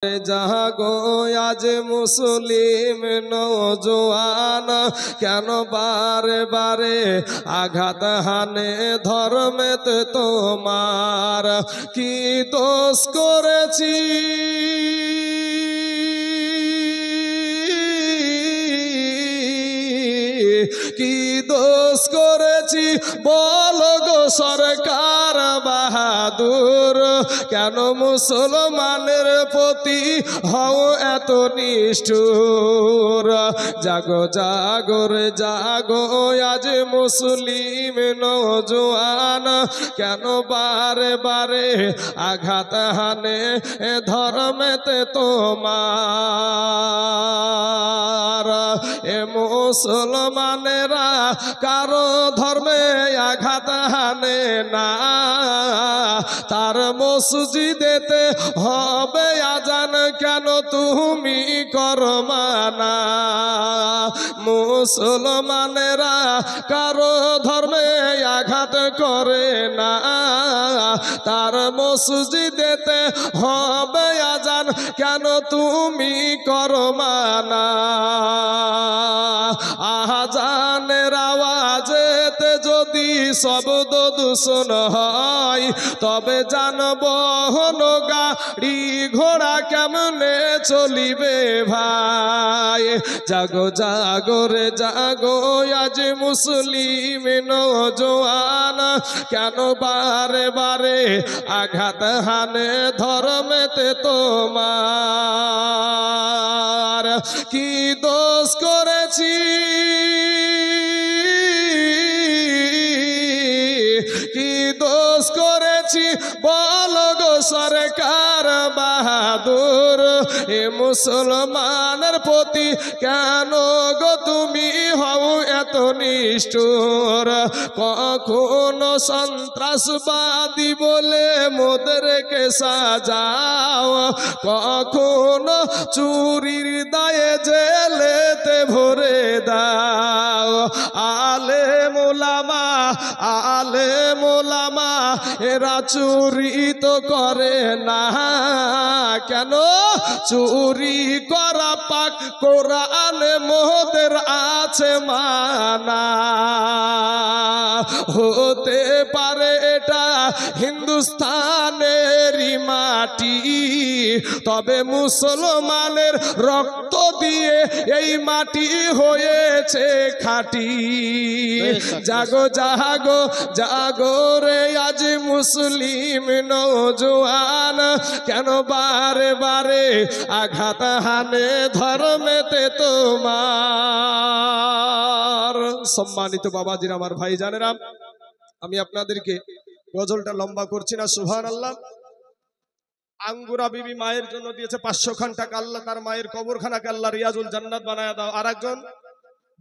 জাগো আজ মুসলিম নওজোয়ান, কেন বারে বারে আঘাত হানে ধর্মেতে তোমার? কি দোষ করেছি কি দোষ করেছি বল গো সরকার বাহাদুর? কেন মুসলমানের প্রতি হও এত নিষ্ঠুর? জাগো জাগো রে জাগো আজ মুসলিম নওজোয়ান, কেন বারে বারে আঘাত হানে ধর্মেতে তোমার? এ মুসলমানেরা কারো ধর্মে আঘাত হানে না, তার মসজিদেতে হবে আজান, কেন তুমি করো মানা? মুসলমানেরা কারো ধর্মে আঘাত করে না, তার মসজিদেতে হবে আজান, কেন তুমি করো মানা? আজানের আওয়াজেতে যদি শব্দ দূষণ হয়, তবে জানব গাড়ি ঘোড়া কেমনে চলিবে ভাই? জাগো জাগো রে জাগো আজ মুসলিম নওজোয়ান, কেন বারে বারে আঘাত হানে ধর্মেতে তোমার? কি দোষ করেছি কি দোষ করেছি বল গো সরকার বাহাদুর? এ মুসলমানের প্রতি কেন গো তুমি হও এত নিষ্ঠুর? কখনো সন্ত্রাসবাদী বলে মোদেরকে সাজাও, কখনো চুরির দায়ে জেলেতে ভরে দাও। আলেম ওলামা এরা চুরি তো করে না, কেন? চুরি করা পাক কোরআনে মোদের আছে মানা। হতে পারে এটা হিন্দুস্তানেরই মাটি, তবে মুসলমানের রক্ত দিয়ে এই মাটি হয়েছে খাঁটি। জাগো জাগো জাগো রে আজ মুসলিম নওজোয়ান, কেন বারে বারে আঘাত হানে ধর্মেতে তোমার? সম্মানিত বাবাজিরা, আমার ভাই জানেরা, আমি আপনাদেরকে গজলটা লম্বা করছি না। সুবহানাল্লাহ। আঙ্গুরা বিবি মায়ের জন্য দিয়েছে 500 খান টাকা, আল্লাহ তার মায়ের কবরখানাকে আল্লাহ রিয়াজুল জান্নাত বানায় দাও। আর একজন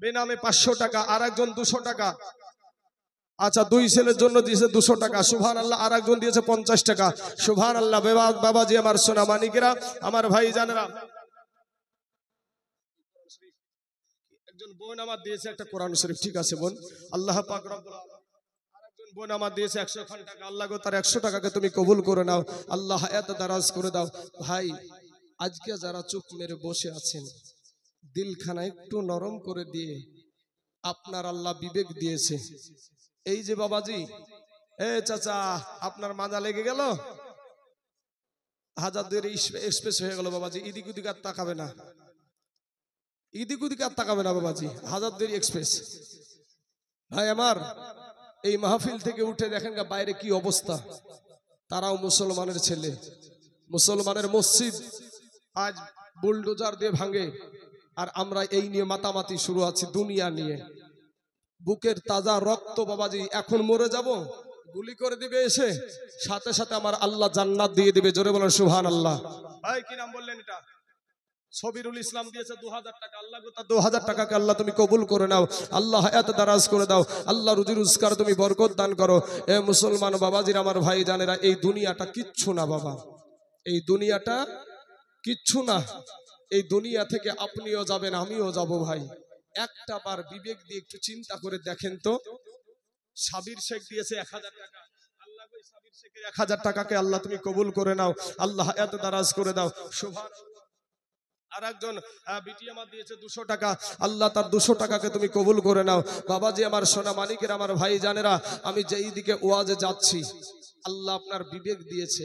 বেনামে 500 টাকা, আর একজন 200 টাকা। আচ্ছা, 2 ছেলের জন্য দিয়েছে 200 টাকা। সুবহানাল্লাহ। আর একজন দিয়েছে 50 টাকা। সুবহানাল্লাহ। বাবাজি আমার সোনা মানিকেরা, আমার ভাই জানেরা, একজন বোন আমার দিয়েছে একটা কোরআন শরীফ। ঠিক আছে বোন, আল্লাহ পাক রব্বুল আলামিন। আরেকজন বোন আমার দিয়েছে 100 খান টাকা। আল্লাহ গো তার 100 টাকাকে তুমি কবুল করে নাও, আল্লাহ হায়াত দারাজ করে দাও। ভাই, আজকে যারা চুপ মেরে বসে আছেন, দিলখানা একটু নরম করে দিয়ে আপনার আল্লাহ বিবেক দিয়েছে। এই যে বাবাজি, এ চাচা, আপনার মাজা লেগে গেল, হাজার দুয়ের স্পেস হয়ে গেল বাবাজি, এদিক ওদিক আর তাকাবে না, এদিক ওদিক আর তাকাবে না বাবাজি, হাজার দুয়ের এক্সপ্রেস। ভাই আমার, এই মাহফিল থেকে উঠে দেখেন বাইরে কি অবস্থা। তারাও মুসলমানের ছেলে, মুসলমানের মসজিদ আজ বুলডোজার দিয়ে ভাঙে, আর আমরা এই নিয়ে মাতামাতি শুরু আছে দুনিয়া নিয়ে। বুকের তাজা রক্ত বাবাজি, এখন মরে যাব, গুলি করে দিবে এসে, সাথে সাথে আমার আল্লাহ জান্নাত দিয়ে দিবে। জোরে বলেন সুবহানাল্লাহ। ভাই কি নাম বললেন? এটা সবিরুল ইসলাম দিয়েছে 2000 টাকা। আল্লাহ গো তার 2000 টাকাকে আল্লাহ তুমি কবুল করে নাও, আল্লাহ হায়াত দারাজ করে দাও, আল্লাহ রুজি রোজগার তুমি বরকত দান করো। এ মুসলমান বাবাজির, আমার ভাই জানেরা, এই দুনিয়াটা কিচ্ছু না বাবা, এই দুনিয়াটা কিচ্ছু না। এই দুনিয়া থেকে আপনিও যাবেন, আমিও যাব ভাই। একটা বার বিবেক দিয়ে একটু চিন্তা করে দেখেন তো, সাবির শেখ দিয়েছে 1000 টাকা। আল্লাহ 1000 টাকাকে আল্লাহ তুমি কবুল করে নাও, আল্লাহ হায়াত দারাজ করে দাও। সুবহান। আর একজন বিটি আমার দিয়েছে 200 টাকা, আল্লাহ তার 200 টাকাকে তুমি কবুল করে নাও। বাবাজি আমার সোনা মানিকের আমার ভাই জানেরা, আমি যেই দিকে ওয়াজে যাচ্ছি আল্লাহ আপনার বিবেক দিয়েছে,